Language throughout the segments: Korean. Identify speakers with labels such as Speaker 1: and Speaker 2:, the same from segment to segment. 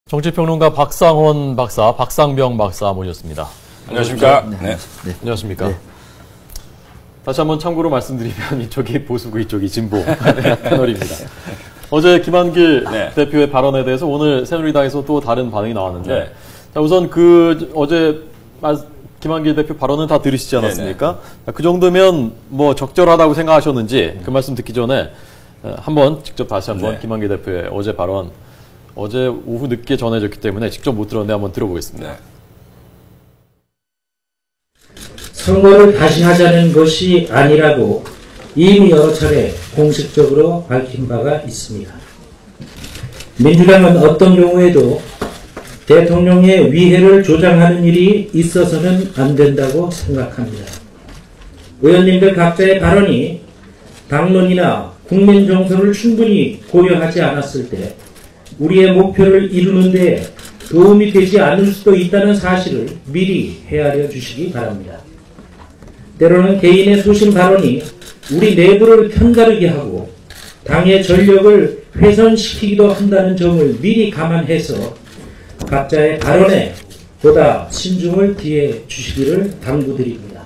Speaker 1: 정치평론가 박상원 박사, 박상병 박사 모셨습니다.
Speaker 2: 안녕하십니까? 네.
Speaker 1: 안녕하십니까? 네. 다시 한번 참고로 말씀드리면 이쪽이 보수고 이쪽이 진보 패널입니다. 어제 김한길 대표의 발언에 대해서 오늘 새누리당에서 또 다른 반응이 나왔는데, 자, 우선 어제 김한길 대표 발언은 다 들으시지 않았습니까? 자, 그 정도면 뭐 적절하다고 생각하셨는지 그 말씀 듣기 전에 한번 직접 다시 한번 김한길 대표의 어제 발언, 어제 오후 늦게 전해졌기 때문에 직접 못 들었는데 한번 들어보겠습니다.
Speaker 3: 선거를 다시 하자는 것이 아니라고 이미 여러 차례 공식적으로 밝힌 바가 있습니다. 민주당은 어떤 경우에도 대통령의 위해를 조장하는 일이 있어서는 안 된다고 생각합니다. 의원님들 각자의 발언이 당론이나 국민 정서를 충분히 고려하지 않았을 때 우리의 목표를 이루는 데 도움이 되지 않을 수도 있다는 사실을 미리 헤아려 주시기 바랍니다. 때로는 개인의 소신 발언이 우리 내부를 편가르게 하고 당의 전력을 훼손시키기도 한다는 점을 미리 감안해서 각자의 발언에 보다 신중을 기해 주시기를 당부드립니다.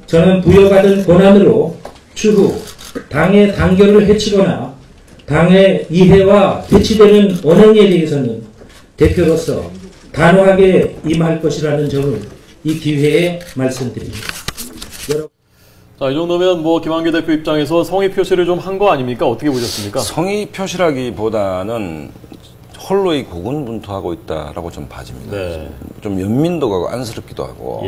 Speaker 3: 저는 부여받은 권한으로 추후 당의 단결을 해치거나 당의 이해와 대치되는 언행에 대해서는 대표로서 단호하게 임할 것이라는 점을 이 기회에 말씀드립니다.
Speaker 1: 자, 이 정도면 뭐 김한길 대표 입장에서 성의 표시를 좀 한 거 아닙니까? 어떻게 보셨습니까?
Speaker 2: 성의 표시라기보다는 홀로이 고군분투하고 있다라고 좀 봐집니다. 좀 연민도 가고 안쓰럽기도 하고.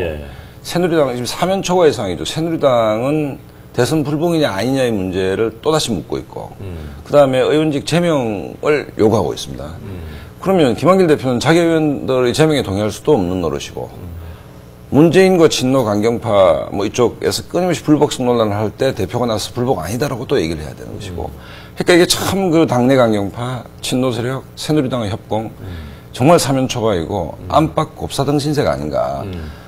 Speaker 2: 새누리당 지금 사면 초과의 상황이죠. 새누리당은 대선 불복이냐 아니냐의 문제를 또다시 묻고 있고, 그 다음에 의원직 제명을 요구하고 있습니다. 그러면 김한길 대표는 자기 의원들의 제명에 동의할 수도 없는 노릇이고, 문재인과 친노 강경파 뭐 이쪽에서 끊임없이 불복성 논란을 할 때 대표가 나서 불복 아니다라고 또 얘기를 해야 되는 것이고, 그러니까 이게 참 그 당내 강경파, 친노 세력, 새누리당의 협공, 정말 사면 초과이고 안팎 곱사등 신세가 아닌가.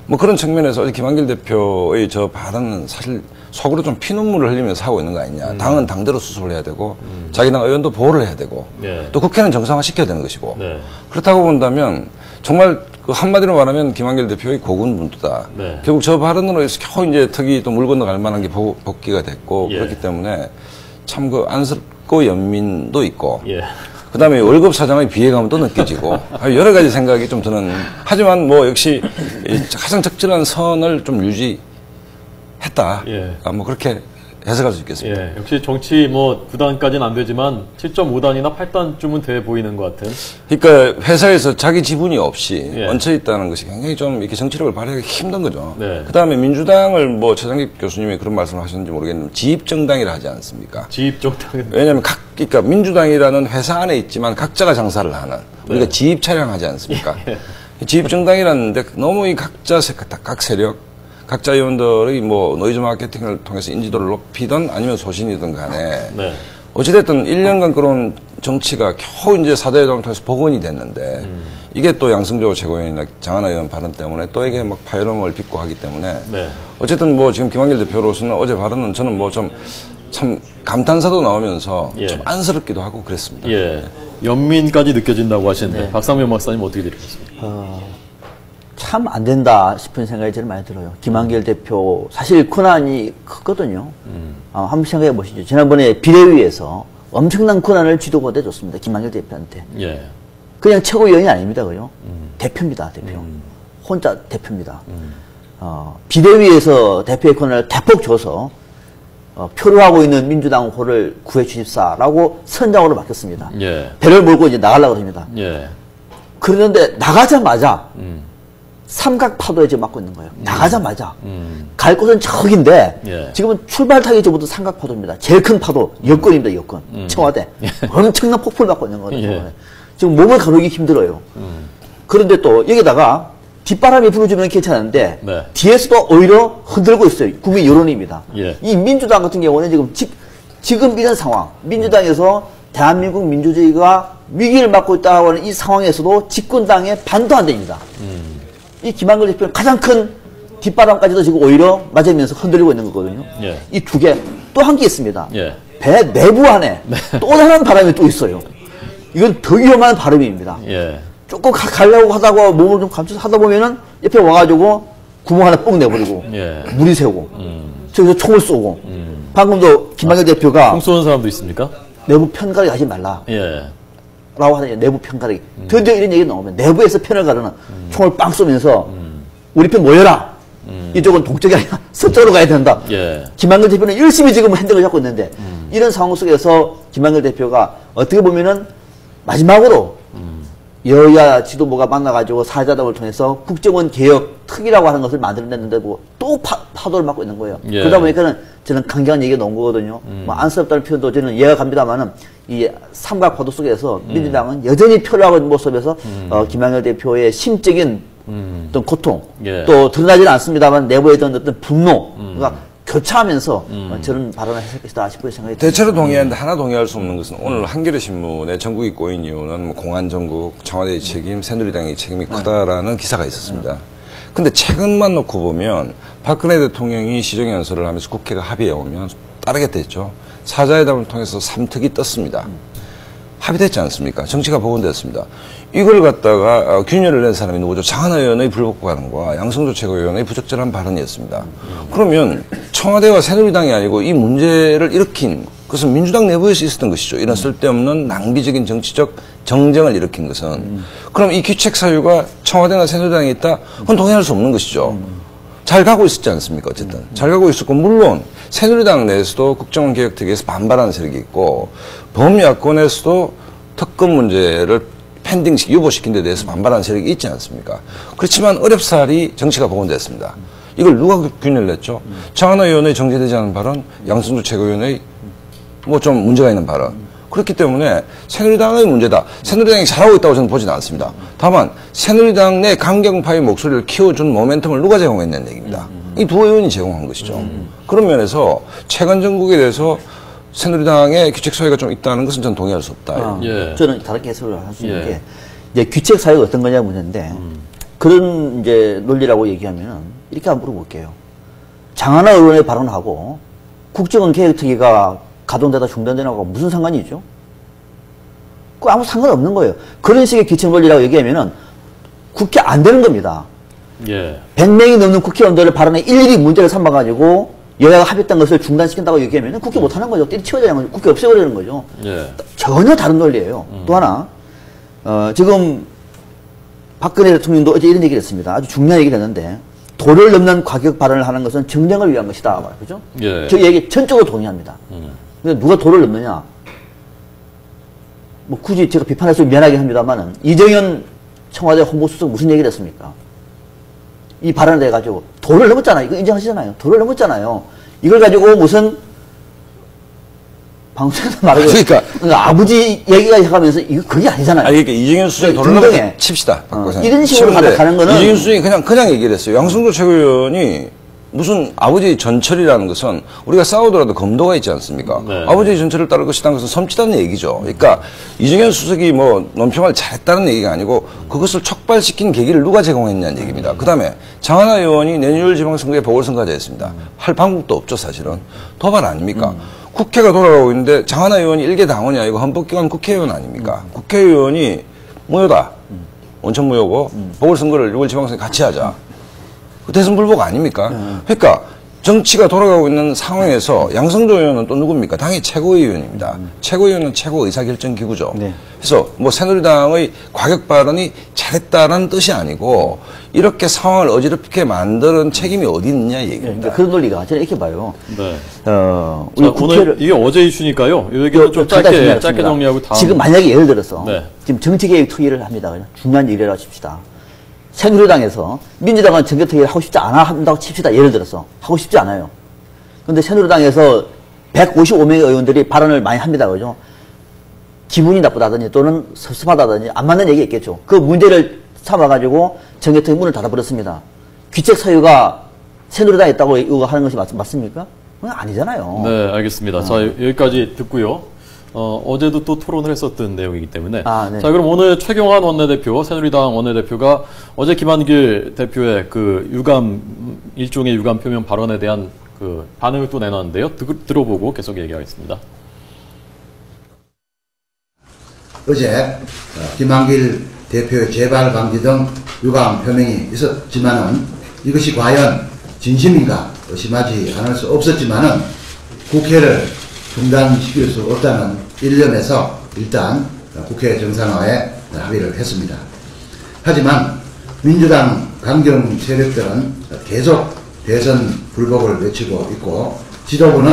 Speaker 2: 뭐 그런 측면에서 어제 김한길 대표의 저 발언은 사실 속으로 좀 피눈물을 흘리면서 하고 있는 거 아니냐. 당은 당대로 수습을 해야 되고 자기 당 의원도 보호를 해야 되고 또 국회는 정상화 시켜야 되는 것이고 그렇다고 본다면 정말 그 한마디로 말하면 김한길 대표의 고군분투다. 결국 저 발언으로 해서 겨우 이제 턱이 또 물 건너갈 만한 게 복귀가 됐고 그렇기 때문에 참 그 안쓰럽고 연민도 있고 그 다음에 월급 사장의 비애감도 느껴지고 여러 가지 생각이 좀 드는, 하지만 뭐 역시 가장 적절한 선을 좀 유지했다. 뭐 그렇게 해석할 수 있겠습니다.
Speaker 1: 역시 정치 뭐 9단까지는 안 되지만 7.5단이나 8단쯤은 돼 보이는 것 같은.
Speaker 2: 그러니까 회사에서 자기 지분이 없이 얹혀 있다는 것이 굉장히 좀 이렇게 정치력을 발휘하기 힘든 거죠. 그 다음에 민주당을 뭐 최상식 교수님이 그런 말씀을 하셨는지 모르겠는데 지입정당이라 하지 않습니까?
Speaker 1: 지입정당.
Speaker 2: 왜냐하면 그러니까 민주당이라는 회사 안에 있지만 각자가 장사를 하는, 우리가 지입 촬영하지 않습니까? 지입정당이라는데 너무 이 각 세력, 각자 의원들의 뭐 노이즈 마케팅을 통해서 인지도를 높이든 아니면 소신이든 간에 어찌됐든 1년간 끌어온 정치가 겨우 이제 4대 회담을 통해서 복원이 됐는데 이게 또 양승조 최고위원이나 장하나 의원 발언 때문에 또 이게 막 파열음을 빚고 하기 때문에 어쨌든 뭐 지금 김한길 대표로서는 어제 발언은 저는 뭐 좀 참 감탄사도 나오면서 좀 안쓰럽기도 하고 그랬습니다.
Speaker 1: 연민까지 느껴진다고 하시는데 박상면 박사님 어떻게 들으셨습니까?
Speaker 4: 참 안 된다 싶은 생각이 저는 많이 들어요. 김한길 대표 사실 권한이 크거든요. 한번 생각해 보시죠. 지난번에 비례위에서 엄청난 권한을 쥐도가 줬습니다. 김한길 대표한테. 그냥 최고위원이 아닙니다. 그요. 대표입니다. 대표. 혼자 대표입니다. 비례위에서 대표의 권한을 대폭 줘서 표류하고 있는 민주당 호를 구해 주십사라고 선장으로 맡겼습니다. 배를 몰고 이제 나가려고 합니다. 그러는데 나가자마자 삼각파도에 지금 맞고 있는 거예요. 나가자마자. 갈 곳은 저기인데 지금은 출발 타깃지부터 삼각파도입니다. 제일 큰 파도, 여권입니다. 여권. 청와대. 엄청난 폭풍을 맞고 있는 거예요. 지금 몸을 가누기 힘들어요. 그런데 또 여기다가 뒷바람이 불어주면 괜찮은데 뒤에서도 오히려 흔들고 있어요. 국민 여론입니다. 이 민주당 같은 경우는 지금 이런 상황, 민주당에서 대한민국 민주주의가 위기를 맞고 있다고 하는 이 상황에서도 집권당에 반도 안 됩니다. 이 김한길 대표는 가장 큰 뒷바람까지도 지금 오히려 맞으면서 흔들리고 있는 거거든요. 이 두 개, 또 한 개 있습니다. 배 내부 안에 또 다른 바람이 또 있어요. 이건 더 위험한 발음입니다.
Speaker 1: 예.
Speaker 4: 조금 가려고 하다가 몸을 좀 감춰서 하다 보면은 옆에 와가지고 구멍 하나 뻥 내버리고
Speaker 1: 예.
Speaker 4: 물이 새고 저기서 총을 쏘고 방금도 김학의 대표가
Speaker 1: 총 쏘는 사람도 있습니까?
Speaker 4: 내부 편가르기 하지 말라.
Speaker 1: 예.
Speaker 4: 라고 하는 내부 편가르기. 드디어 이런 얘기 나오면 내부에서 편을 가르는 총을 빵 쏘면서 우리 편 모여라. 이쪽은 동쪽이 아니라 서쪽으로 가야 된다.
Speaker 1: 예.
Speaker 4: 김한길 대표는 열심히 지금 핸들을 잡고 있는데 이런 상황 속에서 김한길 대표가 어떻게 보면은 마지막으로 여야 지도부가 만나가지고 사회자담을 통해서 국정원 개혁 특위라고 하는 것을 만들어냈는데 또 파도를 맞고 있는 거예요.
Speaker 1: 예.
Speaker 4: 그러다 보니까는 저는 강경한 얘기가 나온 거거든요. 뭐 안쓰럽다는 표현도 저는 이해가 갑니다만은 이 삼각파도 속에서 민주당은 여전히 표류하고 있는 모습에서 김한길 대표의 심적인 어떤 고통
Speaker 1: 예.
Speaker 4: 또 드러나지는 않습니다만 내부에 있던 어떤 분노가 교차하면서 저런 발언을 했을 것이다 싶은 생각이 듭니다.
Speaker 2: 대체로 동의하는데 하나 동의할 수 없는 것은 오늘 한겨레 신문에 전국이 꼬인 이유는 뭐 공안정국, 청와대의 책임, 새누리당의 책임이 크다라는 기사가 있었습니다. 근데 최근만 놓고 보면 박근혜 대통령이 시정연설을 하면서 국회가 합의해 오면 따르겠댔죠. 사자회담을 통해서 삼특이 떴습니다. 합의됐지 않습니까? 정치가 복원됐습니다. 이걸 갖다가 균열을 낸 사람이 누구죠? 장하나 의원의 불복 발언과 양승조 최고위원의 부적절한 발언이었습니다. 그러면 청와대와 새누리당이 아니고 이 문제를 일으킨 그것은 민주당 내부에서 있었던 것이죠. 이런 쓸데없는 낭비적인 정치적 정쟁을 일으킨 것은. 그럼 이 귀책 사유가 청와대나 새누리당에 있다? 그건 동의할 수 없는 것이죠. 잘 가고 있었지 않습니까? 어쨌든. 잘 가고 있었고, 물론 새누리당 내에서도 국정원 개혁 특위에서 반발하는 세력이 있고, 범야권에서도 특검 문제를 펜딩시키, 유보시킨 데 대해서 반발하는 세력이 있지 않습니까? 그렇지만 어렵사리 정치가 복원됐습니다. 이걸 누가 균열냈죠? 장하나 의원의 정제되지 않은 발언, 양승조 최고위원의 뭐 좀 문제가 있는 발언. 그렇기 때문에 새누리당의 문제다. 새누리당이 잘하고 있다고 저는 보지는 않습니다. 다만 새누리당 내 강경파의 목소리를 키워준 모멘텀을 누가 제공했냐는 얘기입니다. 이 두 의원이 제공한 것이죠. 그런 면에서 최근 정국에 대해서 새누리당의 규책 사유가 좀 있다는 것은 저는 동의할 수 없다.
Speaker 4: 예. 저는 다르게 해석을 할 수 있는 게 이제 규책 사유가 어떤 거냐 문제인데 그런 이제 논리라고 얘기하면 이렇게 한번 물어볼게요. 장하나 의원의 발언하고 국정원 개혁특위가 가동되다 중단되는 무슨 상관이 있죠? 그 아무 상관없는 거예요. 그런 식의 규칙 논리라고 얘기하면은 국회 안 되는 겁니다.
Speaker 1: 예.
Speaker 4: 100명이 넘는 국회의원들의 발언에 일일이 문제를 삼아가지고 여야가 합의했던 것을 중단시킨다고 얘기하면은 국회 못 하는 거죠. 때려치워야 되는 거죠. 국회 없애버리는 거죠.
Speaker 1: 예.
Speaker 4: 전혀 다른 논리예요. 또 하나, 지금 박근혜 대통령도 어제 이런 얘기를 했습니다. 아주 중요한 얘기를 했는데 도를 넘는 과격 발언을 하는 것은 정쟁을 위한 것이다. 그죠?
Speaker 1: 예.
Speaker 4: 저 얘기 전적으로 동의합니다. 근데 누가 도를 넘느냐? 뭐 굳이 제가 비판할 수 미안하긴 합니다만은 이정현 청와대 홍보수석 무슨 얘기를 했습니까? 이 발언을 해가지고 도를 넘었잖아요. 이거 인정하시잖아요. 도를 넘었잖아요. 이걸 가지고 무슨 방송에서 말하고 그러니까 아버지 얘기가 해가면서 이거 그게 아니잖아요.
Speaker 2: 아니 그러니까 이정현 수석이 도를 넘었다 칩시다.
Speaker 4: 이런 식으로 가는 거는
Speaker 2: 이정현 수석이 그냥 얘기를 했어요. 양승조 최고위원이 무슨 아버지 전철이라는 것은 우리가 싸우더라도 검도가 있지 않습니까? 네. 아버지 전철을 따를 것이라는 것은 섬찟다는 얘기죠. 그러니까 이정현 수석이 뭐 논평을 잘했다는 얘기가 아니고 그것을 촉발시킨 계기를 누가 제공했냐는 얘기입니다. 그다음에 장하나 의원이 내년 6월 지방선거에 보궐선거가 됐습니다. 할 방법도 없죠 사실은. 도발 아닙니까? 국회가 돌아가고 있는데 장하나 의원이 일개 당원이 아니고 헌법기관 국회의원 아닙니까? 국회의원이 무효다. 원천 무효고 보궐선거를 6월 지방선거에 같이 하자. 대선 불복 아닙니까? 그러니까 정치가 돌아가고 있는 상황에서 양승조 의원은 또 누굽니까? 당의 최고위원입니다. 최고위원은 최고 의사결정기구죠. 네. 그래서 뭐 새누리당의 과격 발언이 잘했다는 뜻이 아니고 이렇게 상황을 어지럽게 만드는 책임이 어디 있느냐 얘기입니다.
Speaker 4: 그러니까 그런 논리가 저는 이렇게 봐요.
Speaker 1: 네.
Speaker 4: 우리
Speaker 1: 자, 오늘 이게 어제 이슈니까요. 이 얘기는 좀 짧게 정리하고 다음.
Speaker 4: 지금 만약에 예를 들어서 지금 정치개혁 투기를 합니다. 중요한 일이라고 칩시다. 새누리당에서 민주당은 정개특위를 하고 싶지 않아 한다고 칩시다. 예를 들어서 하고 싶지 않아요. 그런데 새누리당에서 155명의 의원들이 발언을 많이 합니다. 그죠? 기분이 나쁘다든지 또는 섭섭하다든지 안 맞는 얘기 있겠죠. 그 문제를 삼아가지고 정개특위 문을 닫아버렸습니다. 귀책 사유가 새누리당에 있다고 하는 것이 맞습니까? 그건 아니잖아요.
Speaker 1: 네, 알겠습니다. 자, 여기까지 듣고요. 어제도 또 토론을 했었던 내용이기 때문에.
Speaker 4: 네.
Speaker 1: 자, 그럼 오늘 최경환 원내대표, 새누리당 원내대표가 어제 김한길 대표의 그 일종의 유감 표명 발언에 대한 그 반응을 또 내놨는데요. 들어보고 계속 얘기하겠습니다.
Speaker 5: 어제 김한길 대표의 재발 방지 등 유감 표명이 있었지만은 이것이 과연 진심인가 의심하지 않을 수 없었지만은 국회를 중단시킬 수 없다는 일념에서 일단 국회 정상화에 합의를 했습니다. 하지만 민주당 강경 세력들은 계속 대선 불복을 외치고 있고 지도부는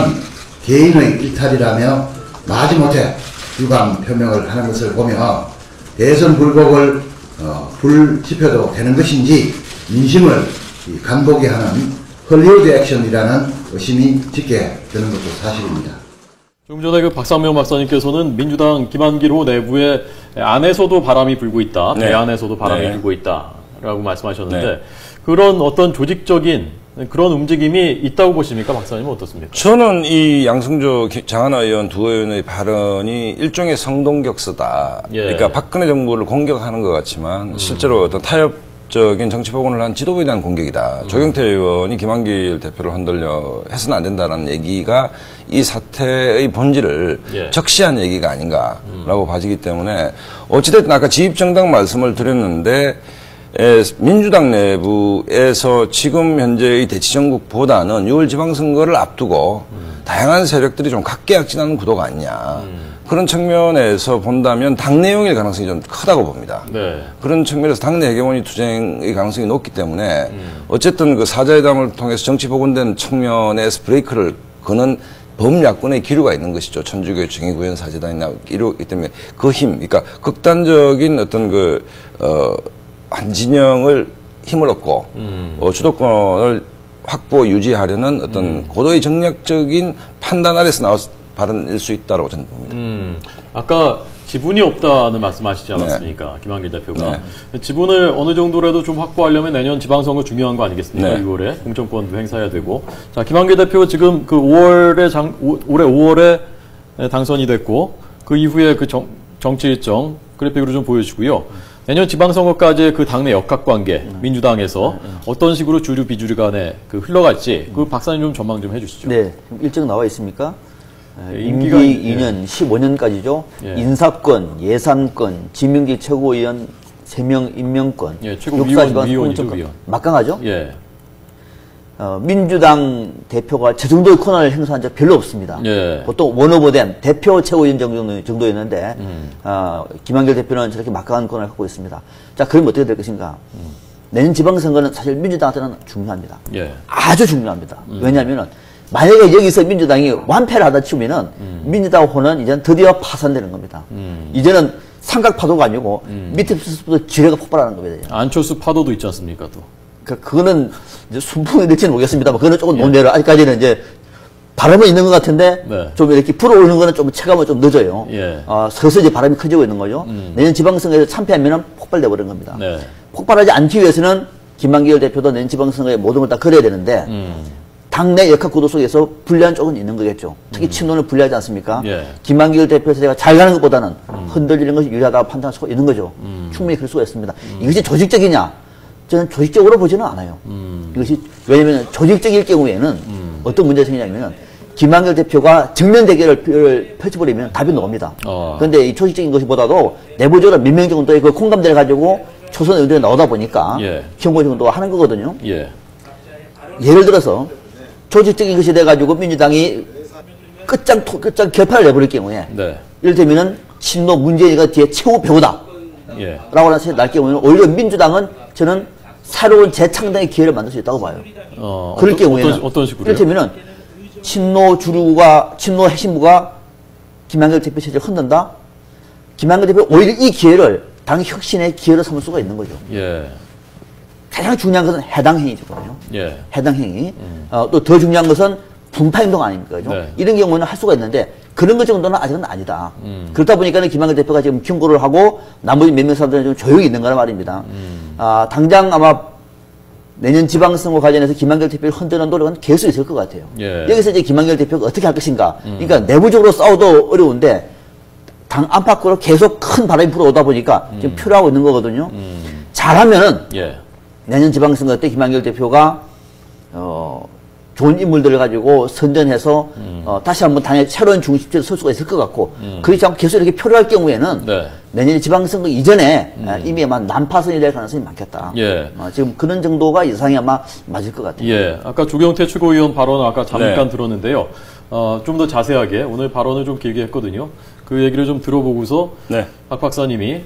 Speaker 5: 개인의 일탈이라며 마지못해 유감 표명을 하는 것을 보며 대선 불복을 불지펴도 되는 것인지 민심을 간보게 하는 헐리우드 액션이라는 의심이 짙게 드는 것도 사실입니다.
Speaker 1: 조금 전에 그 박상명 박사님께서는 민주당 김한길 호 내부에 안에서도 바람이 불고 있다.
Speaker 2: 네.
Speaker 1: 대안에서도 바람이 불고 있다라고 말씀하셨는데 그런 어떤 조직적인 그런 움직임이 있다고 보십니까? 박사님은 어떻습니까?
Speaker 2: 저는 이 양승조 장하나 의원 두 의원의 발언이 일종의 성동격서다. 그러니까 박근혜 정부를 공격하는 것 같지만 실제로 어떤 타협적인 정치 복원을 한 지도부에 대한 공격이다. 조경태 의원이 김한길 대표를 흔들려 해서는 안 된다는 얘기가 이 사태의 본질을 적시한 얘기가 아닌가라고 봐지기 때문에 어찌됐든 아까 지입정당 말씀을 드렸는데 민주당 내부에서 지금 현재의 대치정국보다는 6월 지방선거를 앞두고 다양한 세력들이 좀 각계약진하는 구도가 아니냐. 그런 측면에서 본다면 당 내용일 가능성이 좀 크다고 봅니다. 네. 그런 측면에서 당내 헤게모니 투쟁의 가능성이 높기 때문에 어쨌든 그 사자회담을 통해서 정치 복원된 측면에서 브레이크를 거는 범야권의 기류가 있는 것이죠. 천주교 정의구현 사재단이나 이러기 때문에 그 힘, 그러니까 극단적인 어떤 한 진영을 힘을 얻고 주도권을 확보 유지하려는 어떤 고도의 정략적인 판단 아래서 나온 발언일 수 있다고 저는 봅니다.
Speaker 1: 아까 지분이 없다는 말씀하시지 않았습니까? 네. 김한길 대표가. 네. 지분을 어느 정도라도 좀 확보하려면 내년 지방선거 중요한 거 아니겠습니까? 네. 6월에 공천권도 행사해야 되고. 자, 김한길 대표 지금 그 올해 5월에 당선이 됐고 그 이후에 그 정치 일정 그래픽으로 좀 보여주고요. 내년 지방선거까지의 그 당내 역학관계, 민주당에서 어떤 식으로 주류 비주류 간에 그 흘러갈지 그 박사님 좀 전망 좀 해주시죠.
Speaker 4: 네, 일정 나와 있습니까? 임기 2년, 15년까지죠. 인사권, 예산권, 지명직 최고위원 3명 임명권,
Speaker 1: 최고위원이죠.
Speaker 4: 막강하죠. 민주당 대표가 저 정도의 권한을 행사한 적 별로 없습니다. 보통 원오버된 대표 최고위원 정도였는데 김한길 대표는 저렇게 막강한 권한을 갖고 있습니다. 자, 그럼 어떻게 될 것인가? 내년 지방선거는 사실 민주당한테는 중요합니다. 아주 중요합니다. 왜냐하면은 만약에 여기서 민주당이 완패를 하다 치면은 민주당 호는 이제는 드디어 파산되는 겁니다. 이제는 삼각 파도가 아니고 밑에서부터 지뢰가 폭발하는 겁니다.
Speaker 1: 안철수 파도도 있지 않습니까, 또?
Speaker 4: 그거는 이제 순풍이 될지는 모르겠습니다만, 그거는 조금 논대로, 아직까지는 이제 바람은 있는 것 같은데, 좀 이렇게 불어오는 거는 좀 체감은 좀 늦어요. 서서히 바람이 커지고 있는 거죠. 내년 지방선거에서 참패하면은 폭발돼 버리는 겁니다. 폭발하지 않기 위해서는 김한길 대표도 내년 지방선거에 모든 걸 다 걸어야 되는데, 당내 역학 구도 속에서 불리한 쪽은 있는 거겠죠. 특히 친노를 불리하지 않습니까? 김한길 대표 세대가 잘 가는 것보다는 흔들리는 것이 유리하다고 판단할 수가 있는 거죠. 충분히 그럴 수가 있습니다. 이것이 조직적이냐? 저는 조직적으로 보지는 않아요. 이것이, 왜냐면 조직적일 경우에는 어떤 문제가 생기냐면, 김한길 대표가 정면 대결을 펼쳐버리면 답이 나옵니다. 그런데 이 조직적인 것보다도 내부적으로 몇 명 정도의 그 공감대를 가지고 초선 의원들이 나오다 보니까 경고 정도 하는 거거든요. 예를 들어서 조직적인 것이 돼가지고 민주당이 끝장 결판을 내버릴 경우에 이를테면은 친노 문재인이가 뒤에 최후 배우다 라고 날 경우에는 오히려 민주당은 저는 새로운 재창당의 기회를 만들 수 있다고 봐요. 그럴 경우에는
Speaker 1: 어떤 식으로요?
Speaker 4: 이를테면은 친노 핵심부가 김한길 대표 체제를 흔든다. 김한길 대표 오히려 이 기회를 당 혁신의 기회로 삼을 수가 있는 거죠. 가장 중요한 것은 해당 행위거든요. 해당 행위. 또 더 중요한 것은 분파 행동 아닙니까? 이런 경우는 할 수가 있는데 그런 것 정도는 아직은 아니다. 그렇다 보니까 김한길 대표가 지금 경고를 하고 나머지 몇몇 사람들은 좀 조용히 있는 거란 말입니다. 당장 아마 내년 지방선거 관련해서 김한길 대표를 흔드는 노력은 계속 있을 것 같아요. 여기서 이제 김한길 대표가 어떻게 할 것인가. 그러니까 내부적으로 싸워도 어려운데 당 안팎으로 계속 큰 바람이 불어오다 보니까 지금 표류하고 있는 거거든요. 잘하면은 내년 지방선거 때 김한길 대표가 좋은 인물들을 가지고 선전해서 다시 한번 당의 새로운 중심지에 설 수가 있을 것 같고 그렇지 않고 계속 이렇게 표류할 경우에는 내년 지방선거 이전에 이미 아마 난파선이 될 가능성이 많겠다.
Speaker 1: 예.
Speaker 4: 지금 그런 정도가 예상이 아마 맞을 것 같아요.
Speaker 1: 예. 아까 조경태 최고위원 발언을 아까 잠깐 들었는데요. 좀 더 자세하게 오늘 발언을 좀 길게 했거든요. 그 얘기를 좀 들어보고서 박 박사님이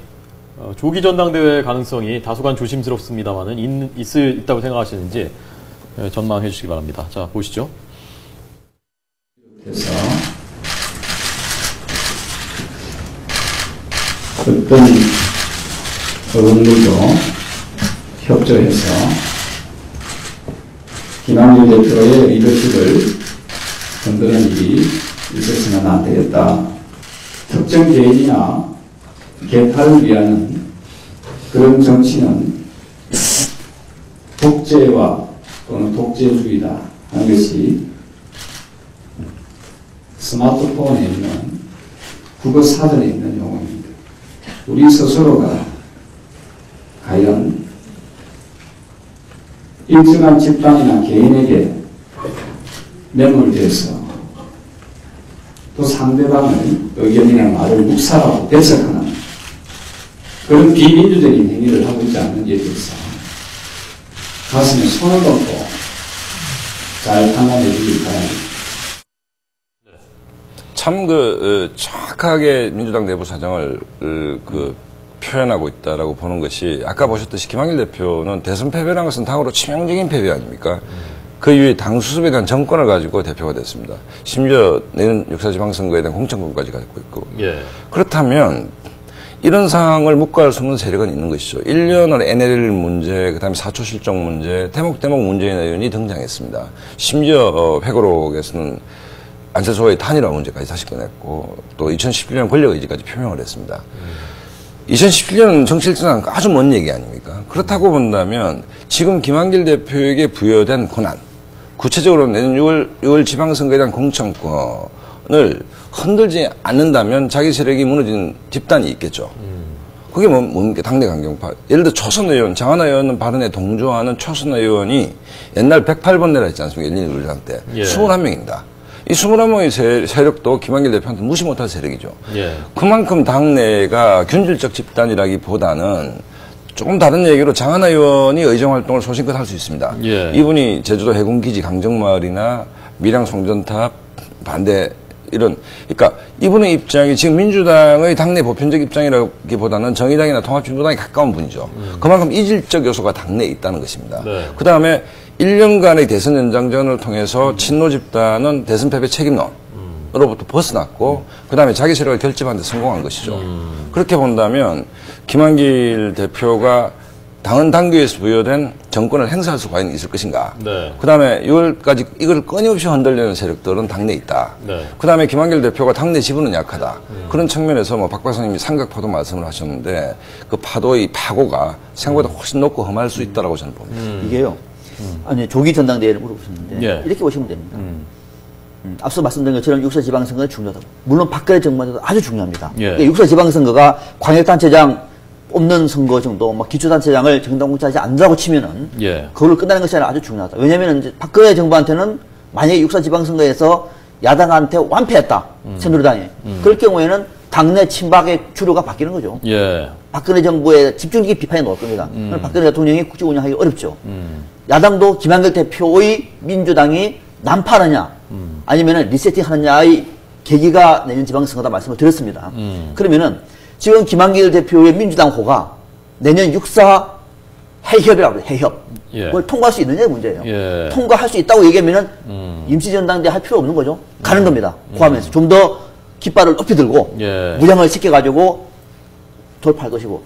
Speaker 1: 조기 전당대회 가능성이 다소간 조심스럽습니다만은 있다고 생각하시는지 전망해 주시기 바랍니다. 자, 보시죠.
Speaker 6: 그래서 어떤 의원들도 협조해서 김한길 대표의 리더십을 흔드는 일이 있었으면 안 되겠다. 특정 개인이나 개파를 위한 그런 정치는 독재와 또는 독재주의다 하는 것이 스마트폰에 있는 국어 사전에 있는 용어입니다. 우리 스스로가 과연 일정한 집단이나 개인에게 매몰돼서 또 상대방의 의견이나 말을 묵살하고 배척하는 그런 비민주적인 행위를 하고 있지 않는지에 대해서 가슴에 손을 얹고 잘 판단해 주길 바랍니다.
Speaker 2: 참 정확하게 민주당 내부 사정을 표현하고 있다라고 보는 것이 아까 보셨듯이 김한길 대표는 대선 패배라는 것은 당으로 치명적인 패배 아닙니까? 그 이후에 당 수습에 대한 정권을 가지고 대표가 됐습니다. 심지어 내년 역사지방선거에 대한 공천권까지 가지고 있고. 그렇다면 이런 상황을 묵과할 수 없는 세력은 있는 것이죠. 1년을 NLL 문제, 그다음에 사초 실종 문제, 대목대목 문재인 의원이 등장했습니다. 심지어 회고록에서는 안철수와의 단일화 문제까지 다시 꺼냈고 또 2017년 권력의지까지 표명을 했습니다. 2017년 정치일전은 아주 먼 얘기 아닙니까? 그렇다고 본다면 지금 김한길 대표에게 부여된 권한, 구체적으로 내년 6월 지방선거에 대한 공천권을 흔들지 않는다면 자기 세력이 무너진 집단이 있겠죠. 그게 뭡니까? 당내 강경파. 예를 들어 초선 의원, 장하나 의원 발언에 동조하는 초선 의원이 옛날 108번 내라 했지 않습니까? 1, 2, 1장 때. 21명입니다. 이 21명의 세력도 김한길 대표한테 무시 못할 세력이죠. 그만큼 당내가 균질적 집단이라기보다는 조금 다른 얘기로 장하나 의원이 의정활동을 소신껏 할 수 있습니다. 이분이 제주도 해군기지 강정마을이나 밀양 송전탑 반대 이런, 그러니까 이분의 입장이 지금 민주당의 당내 보편적 입장이라기보다는 정의당이나 통합진보당에 가까운 분이죠. 그만큼 이질적 요소가 당내에 있다는 것입니다. 그 다음에 1년간의 대선 연장전을 통해서 친노 집단은 대선 패배 책임론으로부터 벗어났고 그 다음에 자기 세력을 결집하는 데 성공한 것이죠. 그렇게 본다면 김한길 대표가 당헌 당규에서 부여된 정권을 행사할 수 과연 있을 것인가. 그 다음에 6월까지 이걸 끊임없이 흔들려는 세력들은 당내에 있다. 그 다음에 김한길 대표가 당내 지분은 약하다. 그런 측면에서 뭐 박 박사님이 삼각파도 말씀을 하셨는데 그 파도의 파고가 생각보다 훨씬 높고 험할 수 있다라고 저는 봅니다.
Speaker 4: 이게요. 아니, 조기 전당대회를 물어보셨는데 이렇게 보시면 됩니다. 앞서 말씀드린 것처럼 육사 지방선거가 중요하다고. 물론 박근혜 정부도 아주 중요합니다. 육사 지방선거가 광역단체장 없는 선거 정도, 막 기초단체장을 정당공천하지 않는다고 치면은, 그걸로 끝나는 것이 아니라 아주 중요하다. 왜냐면은 이제 박근혜 정부한테는 만약에 육사 지방선거에서 야당한테 완패했다. 새누리당이. 그럴 경우에는 당내 친박의 주류가 바뀌는 거죠. 박근혜 정부의 집중적인 비판이 나올 겁니다. 박근혜 대통령이 국정 운영하기 어렵죠. 야당도 김한길 대표의 민주당이 난파하느냐, 아니면은 리세팅 하느냐의 계기가 내년 지방선거다 말씀을 드렸습니다. 그러면은, 지금 김한길 대표의 민주당 호가 내년 육사 해협이라고 해요. 해협. 그걸 통과할 수 있느냐의 문제예요. 통과할 수 있다고 얘기하면은 임시전당대회 할 필요 없는 거죠. 가는 겁니다. 포함해서 좀 더 깃발을 높이 들고 무장을 시켜가지고 돌파할 것이고.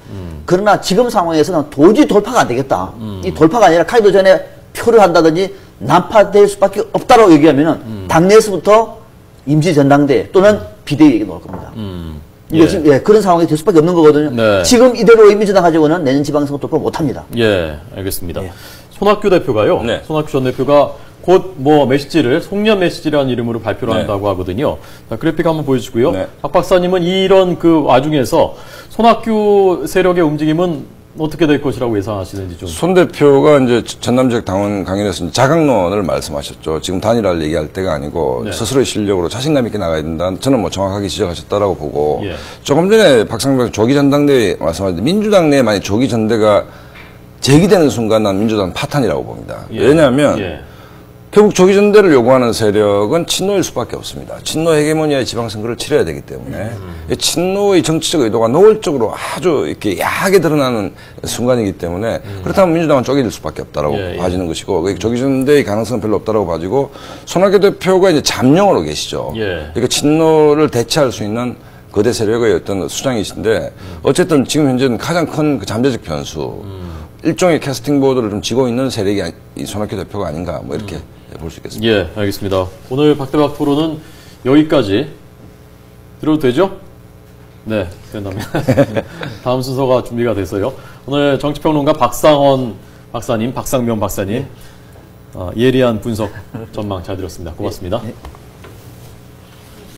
Speaker 4: 그러나 지금 상황에서는 도저히 돌파가 안 되겠다. 이 돌파가 아니라 카이도 전에 표를 한다든지 난파될 수밖에 없다고 얘기하면은 당내에서부터 임시전당대회 또는 비대위 얘기 나올 겁니다. 이게 지금 그런 상황이 될 수밖에 없는 거거든요. 지금 이대로 민주당 가지고는 내년 지방선거 돌파 못합니다.
Speaker 1: 알겠습니다. 손학규 대표가요. 손학규 전 대표가 곧 뭐 메시지를 송년 메시지라는 이름으로 발표를 한다고 하거든요. 자, 그래픽 한번 보여주시고요. 박 박사님은 이런 그 와중에서 손학규 세력의 움직임은 어떻게 될 것이라고 예상하시는지 좀.
Speaker 2: 손 대표가 이제 전남지역 당원 강연에서 자강론을 말씀하셨죠. 지금 단일화를 얘기할 때가 아니고 네. 스스로의 실력으로 자신감 있게 나가야 된다. 저는 뭐 정확하게 지적하셨다라고 보고 예. 조금 전에 박상병 조기 전당대회 말씀하셨는데 민주당 내에 만약 조기 전대가 제기되는 순간 난 민주당 파탄이라고 봅니다. 예. 왜냐하면 예. 결국 조기 전대를 요구하는 세력은 친노일 수밖에 없습니다. 친노 헤게모니아의 지방선거를 치러야 되기 때문에 친노의 정치적 의도가 노골적으로 아주 이렇게 야하게 드러나는 순간이기 때문에 그렇다면 민주당은 쪼개질 수밖에 없다라고 봐지는 것이고 조기 전대의 가능성은 별로 없다라고 봐지고 손학규 대표가 이제 잠룡으로 계시죠. 그러니까 친노를 대체할 수 있는 거대 세력의 어떤 수장이신데 어쨌든 지금 현재는 가장 큰 그 잠재적 변수 일종의 캐스팅 보드를 좀 쥐고 있는 세력이 이 손학규 대표가 아닌가 뭐 이렇게 볼 수 있겠습니다.
Speaker 1: 예, 알겠습니다. 오늘 박대박 토론은 여기까지 들어도 되죠? 네, 된답니다. 다음 순서가 준비가 됐어요. 오늘 정치평론가 박상원 박사님, 박상면 박사님 예리한 분석 전망 잘 들었습니다. 고맙습니다.